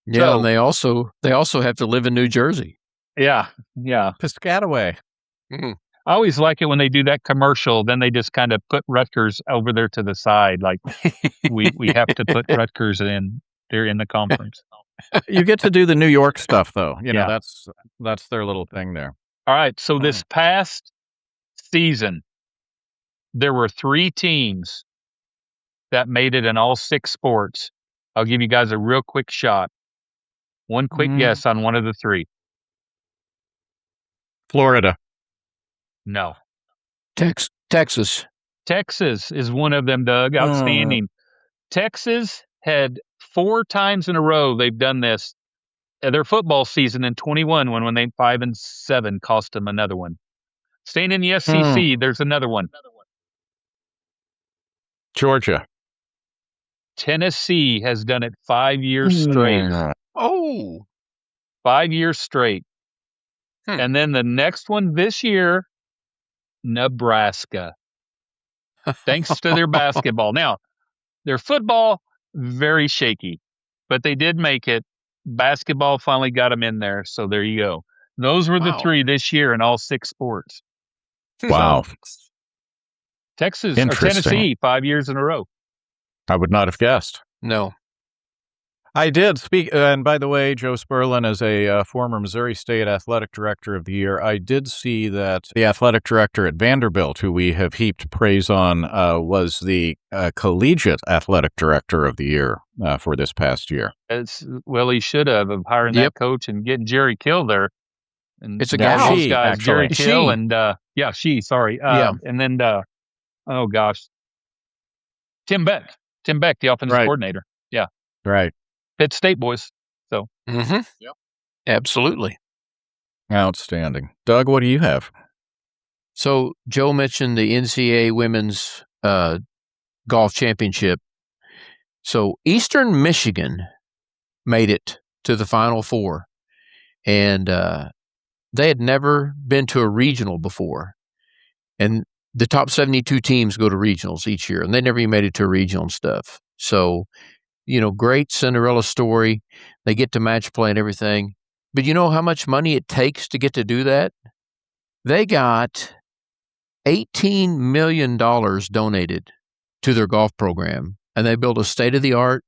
Speaker 4: Yeah, and they also have to live in New Jersey.
Speaker 3: Yeah.
Speaker 2: Piscataway.
Speaker 4: Mhm.
Speaker 3: I always like it when they do that commercial. Then they just kind of put Rutgers over there to the side, like we have to put Rutgers in. They're in the conference.
Speaker 2: You get to do the New York stuff, though.
Speaker 3: Yeah.
Speaker 2: That's their little thing there.
Speaker 3: All right. So this past season, there were 3 teams that made it in all 6 sports. I'll give you guys a real quick shot. One quick guess on one of the 3.
Speaker 2: Florida.
Speaker 3: No.
Speaker 4: Texas.
Speaker 3: Texas is one of them, Doug. Outstanding. Texas had 4 times in a row they've done this. Their football season in 21 when they 5-7 cost them another one. Staying in the SEC, there's another one.
Speaker 2: Georgia.
Speaker 3: Tennessee has done it 5 years straight.
Speaker 4: Oh.
Speaker 3: 5 years straight. And then the next one this year, Nebraska. Thanks to their basketball. Now, their football, very shaky, but they did make it. Basketball finally got them in there, so there you go. Those were the 3 this year in all 6 sports.
Speaker 2: Wow.
Speaker 3: Texas or
Speaker 2: Interesting.
Speaker 3: Tennessee, 5 years in a row.
Speaker 2: I would not have guessed.
Speaker 4: No.
Speaker 2: I did speak, and by the way, Joe Sperlin is a former Missouri State Athletic Director of the Year. I did see that the athletic director at Vanderbilt, who we have heaped praise on, was the Collegiate Athletic Director of the Year for this past year.
Speaker 3: Well, he should have of hiring that coach and getting Jerry Kill there. And
Speaker 4: It's a
Speaker 3: all
Speaker 4: guy.
Speaker 3: those guys,
Speaker 2: Actually.
Speaker 3: Jerry Kill
Speaker 4: She.
Speaker 3: and sorry. And then oh gosh, Tim Beck, the offensive coordinator. Yeah,
Speaker 2: Right.
Speaker 3: Pitt State boys. So
Speaker 4: Absolutely.
Speaker 2: Outstanding. Doug, what do you have?
Speaker 4: So Joe mentioned the NCAA Women's Golf Championship. So Eastern Michigan made it to the Final Four, and they had never been to a regional before. And the top 72 teams go to regionals each year, and they never even made it to a regional and stuff. So, great Cinderella story. They get to match play and everything. But you know how much money it takes to get to do that? They got $18 million donated to their golf program, and they built a state-of-the-art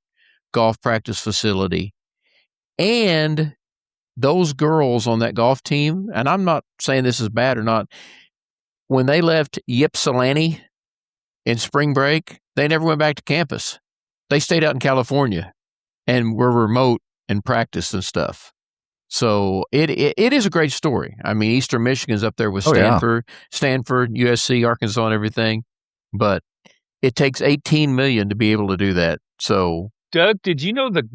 Speaker 4: golf practice facility. And those girls on that golf team, and I'm not saying this is bad or not, when they left Ypsilanti in spring break, they never went back to campus. They stayed out in California and were remote and practiced and stuff. So it is a great story. I mean, Eastern Michigan's up there with Stanford, USC, Arkansas, and everything. But it takes $18 million to be able to do that. So,
Speaker 3: Doug, did you know the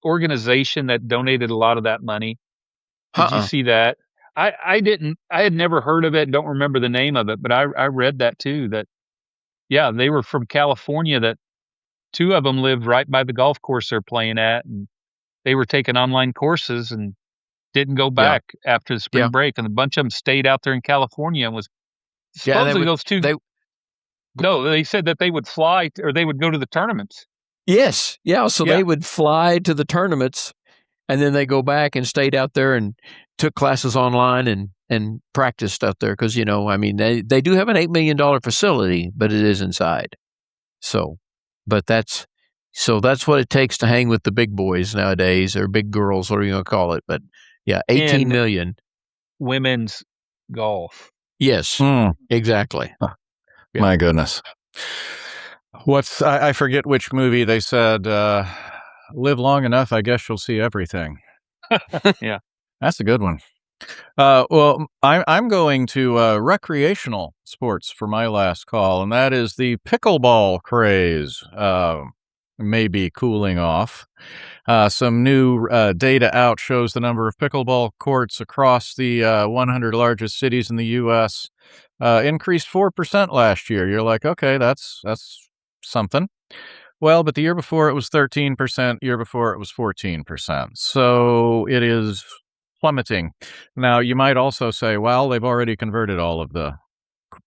Speaker 3: organization that donated a lot of that money? Did you see that? I didn't. I had never heard of it. Don't remember the name of it, but I read that too. That they were from California. That 2 of them lived right by the golf course they're playing at, and they were taking online courses and didn't go back after the spring break. And a bunch of them stayed out there in California and was supposedly those 2. They said that they would fly or they would go to the tournaments.
Speaker 4: Yes, So they would fly to the tournaments, and then they go back and stayed out there and took classes online and practiced out there because, they do have an $8 million facility, but it is inside. So, but that's what it takes to hang with the big boys nowadays, or big girls, whatever you want to call it. But yeah, $18 million.
Speaker 3: Women's golf.
Speaker 4: Yes, exactly.
Speaker 2: Yeah. My goodness. I forget which movie they said, live long enough, I guess you'll see everything.
Speaker 3: Yeah.
Speaker 2: That's a good one. Well, I'm going to recreational sports for my last call, and that is the pickleball craze may be cooling off. Some new data out shows the number of pickleball courts across the 100 largest cities in the U.S. Increased 4% last year. You're like, okay, that's something. Well, but the year before it was 13%, year before it was 14%. So it is plummeting. Now, you might also say, well, they've already converted all of the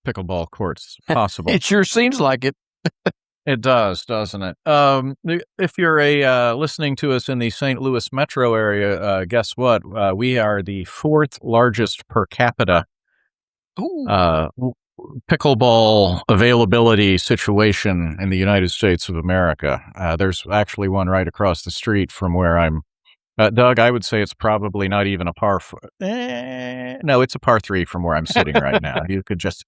Speaker 2: pickleball courts possible.
Speaker 4: It sure seems like it.
Speaker 2: It does, doesn't it? If you're listening to us in the St. Louis metro area, guess what? We are the 4th largest per capita pickleball availability situation in the United States of America. There's actually one right across the street from where I'm. Doug, I would say it's probably not even a par. No, it's a par 3 from where I'm sitting right now. You could just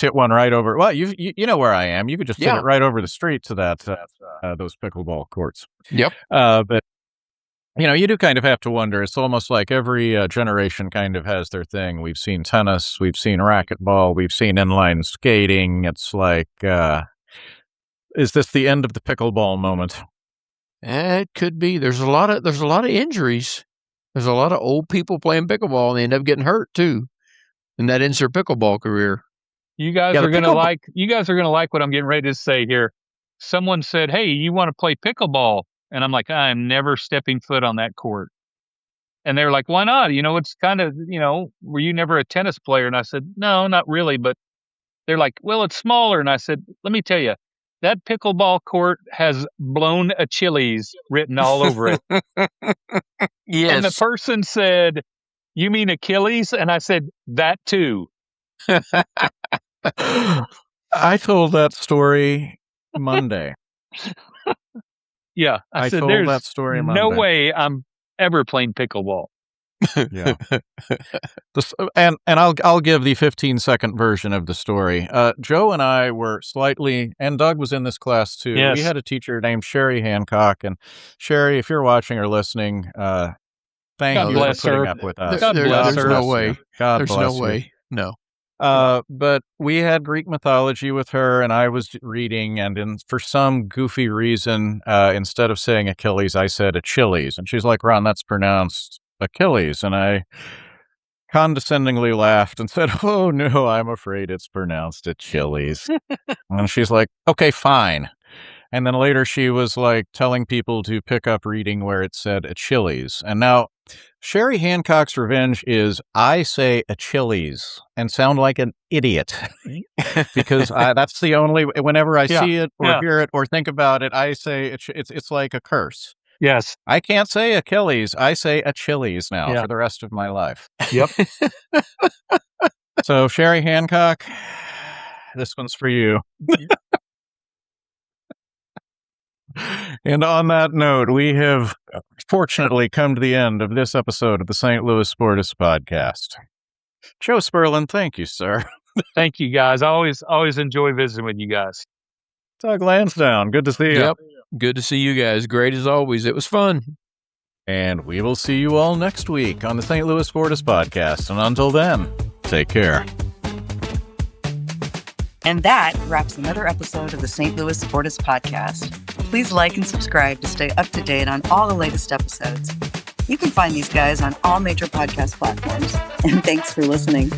Speaker 2: hit one right over. Well, you know where I am. You could just hit it right over the street to those pickleball courts.
Speaker 4: Yep.
Speaker 2: But you do kind of have to wonder. It's almost like every generation kind of has their thing. We've seen tennis, we've seen racquetball, we've seen inline skating. It's like, is this the end of the pickleball moment?
Speaker 4: It could be. There's a lot of injuries. There's a lot of old people playing pickleball, and they end up getting hurt too, and that ends their pickleball career.
Speaker 3: You guys are gonna like what I'm getting ready to say here. Someone said, "Hey, you want to play pickleball?" And I'm like, "I'm never stepping foot on that court." And they're like, "Why not? It's kind of, were you never a tennis player?" And I said, "No, not really." But they're like, "Well, it's smaller." And I said, "Let me tell you, that pickleball court has blown Achilles written all over it."
Speaker 4: Yes.
Speaker 3: And the person said, "You mean Achilles?" And I said, "That too."
Speaker 2: I told that story Monday.
Speaker 3: Yeah, I said,
Speaker 2: told
Speaker 3: "There's
Speaker 2: that story
Speaker 3: no
Speaker 2: Monday.
Speaker 3: way I'm ever playing pickleball."
Speaker 2: Yeah. And I'll give the 15-second version of the story. Joe and I were and Doug was in this class too.
Speaker 3: Yes.
Speaker 2: We had a teacher named Sherry Hancock, and Sherry, if you're watching or listening, thank
Speaker 3: God
Speaker 2: you for
Speaker 3: bless
Speaker 2: putting
Speaker 3: her.
Speaker 2: up with us.
Speaker 3: God bless
Speaker 4: There's
Speaker 3: her.
Speaker 4: no way.
Speaker 2: God
Speaker 4: There's
Speaker 2: bless
Speaker 4: no
Speaker 2: you.
Speaker 4: way. No.
Speaker 2: But we had Greek mythology with her, and I was reading, and for some goofy reason, instead of saying Achilles, I said Achilles, and she's like, "Ron, that's pronounced Achilles," and I condescendingly laughed and said, "Oh no, I'm afraid it's pronounced Achilles." And she's like, "Okay, fine." And then later she was like telling people to pick up reading where it said Achilles. And now Sherry Hancock's revenge is I say Achilles and sound like an idiot because that's the only, whenever I see it or hear it or think about it, I say it's like a curse.
Speaker 3: Yes.
Speaker 2: I can't say Achilles. I say Achilles now for the rest of my life.
Speaker 3: Yep.
Speaker 2: So Sherry Hancock, this one's for you. And on that note, we have fortunately come to the end of this episode of the St. Louis Sportists Podcast. Joe Sperlin, thank you, sir.
Speaker 3: Thank you, guys. I always enjoy visiting with you guys.
Speaker 2: Doug Lansdowne, good to see you.
Speaker 4: Yep. Good to see you guys. Great as always. It was fun.
Speaker 2: And we will see you all next week on the St. Louis Sportists Podcast. And until then, take care.
Speaker 1: And that wraps another episode of the St. Louis Sportists Podcast. Please like and subscribe to stay up to date on all the latest episodes. You can find these guys on all major podcast platforms. And thanks for listening.